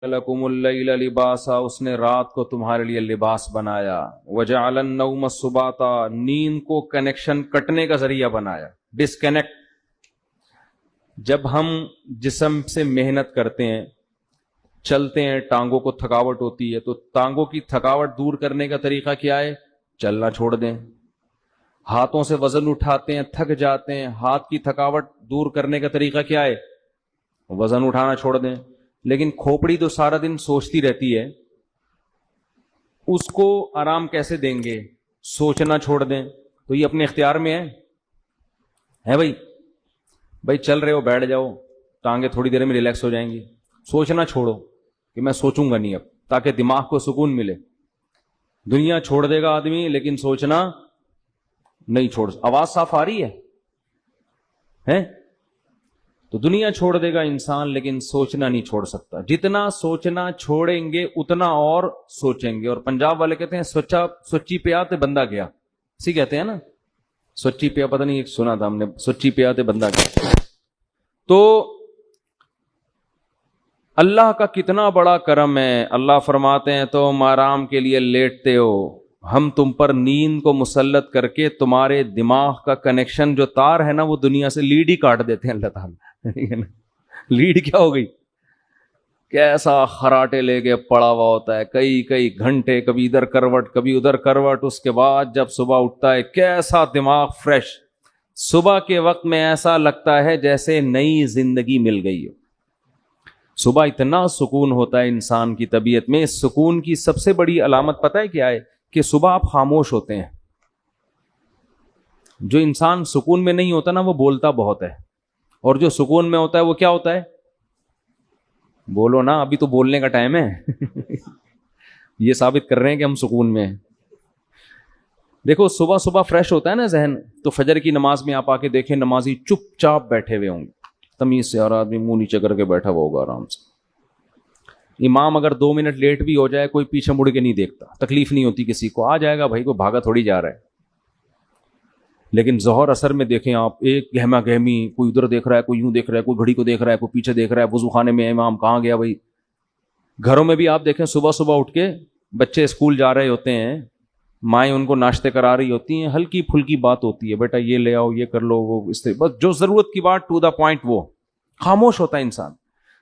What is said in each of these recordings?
لکم اللیل لباسا، اس نے رات کو تمہارے لیے لباس بنایا، وجعل النوم سباتا، نیند کو کنیکشن کٹنے کا ذریعہ بنایا، ڈسکنیکٹ۔ جب ہم جسم سے محنت کرتے ہیں، چلتے ہیں، ٹانگوں کو تھکاوٹ ہوتی ہے، تو ٹانگوں کی تھکاوٹ دور کرنے کا طریقہ کیا ہے؟ چلنا چھوڑ دیں۔ ہاتھوں سے وزن اٹھاتے ہیں، تھک جاتے ہیں، ہاتھ کی تھکاوٹ دور کرنے کا طریقہ کیا ہے؟ وزن اٹھانا چھوڑ دیں۔ لیکن کھوپڑی تو سارا دن سوچتی رہتی ہے، اس کو آرام کیسے دیں گے؟ سوچنا چھوڑ دیں۔ تو یہ اپنے اختیار میں ہے بھائی چل رہے ہو، بیٹھ جاؤ، ٹانگیں تھوڑی دیر میں ریلیکس ہو جائیں گی۔ سوچنا چھوڑو کہ میں سوچوں گا نہیں اب، تاکہ دماغ کو سکون ملے۔ دنیا چھوڑ دے گا آدمی لیکن سوچنا نہیں چھوڑ۔ آواز صاف آ رہی ہے؟ تو دنیا چھوڑ دے گا انسان لیکن سوچنا نہیں چھوڑ سکتا۔ جتنا سوچنا چھوڑیں گے اتنا اور سوچیں گے۔ اور پنجاب والے کہتے ہیں سوچی پیا تے بندہ گیا، اسی کہتے ہیں نا، سوچی پیا، پتہ نہیں سنا تھا ہم نے، سوچی پیا تے بندہ گیا۔ تو اللہ کا کتنا بڑا کرم ہے۔ اللہ فرماتے ہیں تم آرام کے لیے لیٹتے ہو، ہم تم پر نیند کو مسلط کر کے تمہارے دماغ کا کنیکشن جو تار ہے نا، وہ دنیا سے لیڈ ہی کاٹ دیتے ہیں اللہ تعالیٰ۔ لیڈ کیا ہو گئی؟ کیسا خراٹے لے کے پڑا ہوا ہوتا ہے کئی گھنٹے، کبھی ادھر کروٹ کبھی ادھر کروٹ۔ اس کے بعد جب صبح اٹھتا ہے کیسا دماغ فریش، صبح کے وقت میں ایسا لگتا ہے جیسے نئی زندگی مل گئی ہو۔ صبح اتنا سکون ہوتا ہے انسان کی طبیعت میں۔ اس سکون کی سب سے بڑی علامت پتہ ہے کیا ہے؟ کہ صبح آپ خاموش ہوتے ہیں۔ جو انسان سکون میں نہیں ہوتا نا، وہ بولتا بہت ہے، اور جو سکون میں ہوتا ہے وہ کیا ہوتا ہے؟ بولو نا، ابھی تو بولنے کا ٹائم ہے۔ یہ ثابت کر رہے ہیں کہ ہم سکون میں ہیں۔ دیکھو صبح صبح فریش ہوتا ہے نا ذہن، تو فجر کی نماز میں آپ آ کے دیکھیں نمازی چپ چاپ بیٹھے ہوئے ہوں گے، تمیز سے، اور آدمی منہ نیچے کر کے بیٹھا ہوا ہوگا آرام سے۔ امام اگر 2 منٹ لیٹ بھی ہو جائے کوئی پیچھے مڑ کے نہیں دیکھتا، تکلیف نہیں ہوتی کسی کو، آ جائے گا بھائی، کو بھاگا تھوڑی جا رہا ہے۔ لیکن ظہر اثر میں دیکھیں آپ، ایک گہما گہمی، کوئی ادھر دیکھ رہا ہے، کوئی یوں دیکھ رہا ہے، کوئی گھڑی کو دیکھ رہا ہے، کوئی پیچھے دیکھ رہا ہے، وضو خانے میں امام کہاں گیا بھائی۔ گھروں میں بھی آپ دیکھیں صبح صبح اٹھ کے بچے اسکول جا رہے ہوتے ہیں، مائیں ان کو ناشتے کرا رہی ہوتی ہیں، ہلکی پھلکی بات ہوتی ہے، بیٹا یہ لے آؤ، یہ کر لو، وہ اس طرح، بس جو ضرورت کی بات، ٹو دا پوائنٹ۔ وہ خاموش ہوتا ہے انسان۔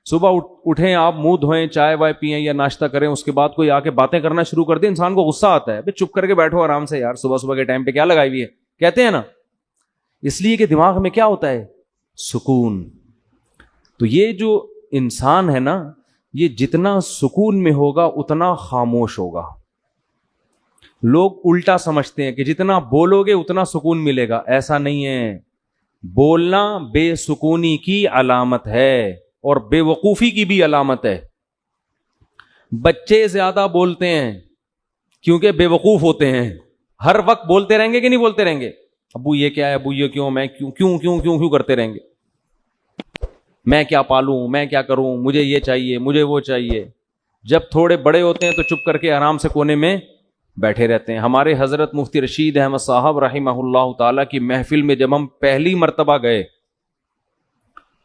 صبح اٹھیں آپ، منہ دھوئیں، چائے وائے پئیں یا ناشتہ کریں، اس کے بعد کوئی آ کے باتیں کرنا شروع کر دے، انسان کو غصہ آتا ہے، چپ کر کے بیٹھو آرام سے یار، صبح صبح کے ٹائم پہ کیا لگائی ہوئی ہے، کہتے ہیں نا۔ اس لیے کہ دماغ میں کیا ہوتا ہے؟ سکون۔ تو یہ جو انسان ہے نا، یہ جتنا سکون میں ہوگا اتنا خاموش ہوگا۔ لوگ الٹا سمجھتے ہیں کہ جتنا بولو گے اتنا سکون ملے گا، ایسا نہیں ہے۔ بولنا بے سکونی کی علامت ہے اور بے وقوفی کی بھی علامت ہے۔ بچے زیادہ بولتے ہیں کیونکہ بے وقوف ہوتے ہیں، ہر وقت بولتے رہیں گے کہ نہیں بولتے رہیں گے؟ ابو یہ کیا ہے، ابو یہ کیوں، میں کیوں کرتے رہیں گے، میں کیا پالوں، میں کیا کروں، مجھے یہ چاہیے، مجھے وہ چاہیے۔ جب تھوڑے بڑے ہوتے ہیں تو چپ کر کے آرام سے کونے میں بیٹھے رہتے ہیں۔ ہمارے حضرت مفتی رشید احمد صاحب رحمہ اللہ تعالیٰ کی محفل میں جب ہم پہلی مرتبہ گئے،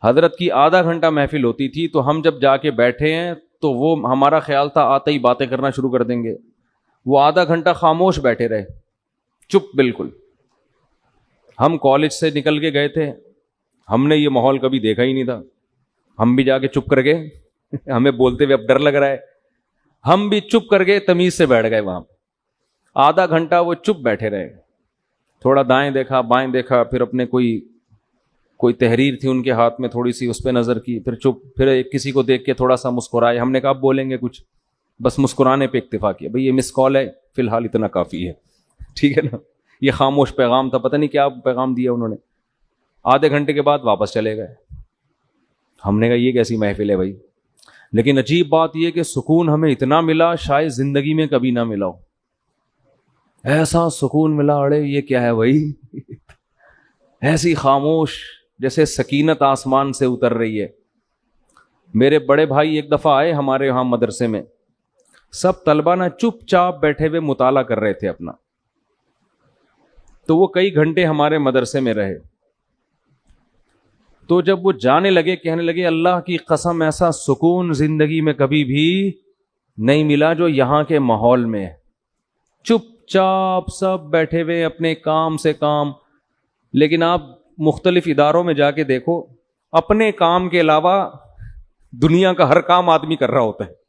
حضرت کی آدھا گھنٹہ محفل ہوتی تھی، تو ہم جب جا کے بیٹھے ہیں تو وہ ہمارا خیال تھا آتے ہی باتیں کرنا شروع کر دیں گے۔ وہ آدھا گھنٹہ خاموش بیٹھے رہے، چپ بالکل۔ ہم کالج سے نکل کے گئے تھے، ہم نے یہ ماحول کبھی دیکھا ہی نہیں تھا، ہم بھی جا کے چپ کر گئے، ہمیں بولتے ہوئے اب ڈر لگ رہا ہے، ہم بھی چپ کر گئے، تمیز سے بیٹھ گئے وہاں۔ آدھا گھنٹہ وہ چپ بیٹھے رہے، تھوڑا دائیں دیکھا بائیں دیکھا، پھر اپنے کوئی تحریر تھی ان کے ہاتھ میں، تھوڑی سی اس پہ نظر کی، پھر چپ، پھر کسی کو دیکھ کے تھوڑا سا مسکرائے۔ ہم نے کہا اب بولیں گے کچھ، بس مسکرانے پہ اکتفا کیا، بھئی یہ مس کال ہے، فی الحال اتنا کافی ہے، ٹھیک ہے نا۔ یہ خاموش پیغام تھا، پتہ نہیں کیا پیغام دیا انہوں نے۔ آدھے گھنٹے کے بعد واپس چلے گئے۔ ہم نے کہا یہ کیسی محفل ہے بھائی۔ لیکن عجیب بات یہ کہ سکون ہمیں اتنا ملا شاید زندگی میں کبھی نہ ملا ہو، ایسا سکون ملا، اڑے یہ کیا ہے بھائی، ایسی خاموش جیسے سکینت آسمان سے اتر رہی ہے۔ میرے بڑے بھائی ایک دفعہ آئے ہمارے یہاں مدرسے میں، سب طلبہ نا چپ چاپ بیٹھے ہوئے مطالعہ کر رہے تھے اپنا، تو وہ کئی گھنٹے ہمارے مدرسے میں رہے۔ تو جب وہ جانے لگے کہنے لگے اللہ کی قسم ایسا سکون زندگی میں کبھی بھی نہیں ملا جو یہاں کے ماحول میں. چپ چاپ سب بیٹھے ہوئے اپنے کام سے کام. لیکن آپ مختلف اداروں میں جا کے دیکھو, اپنے کام کے علاوہ دنیا کا ہر کام آدمی کر رہا ہوتا ہے.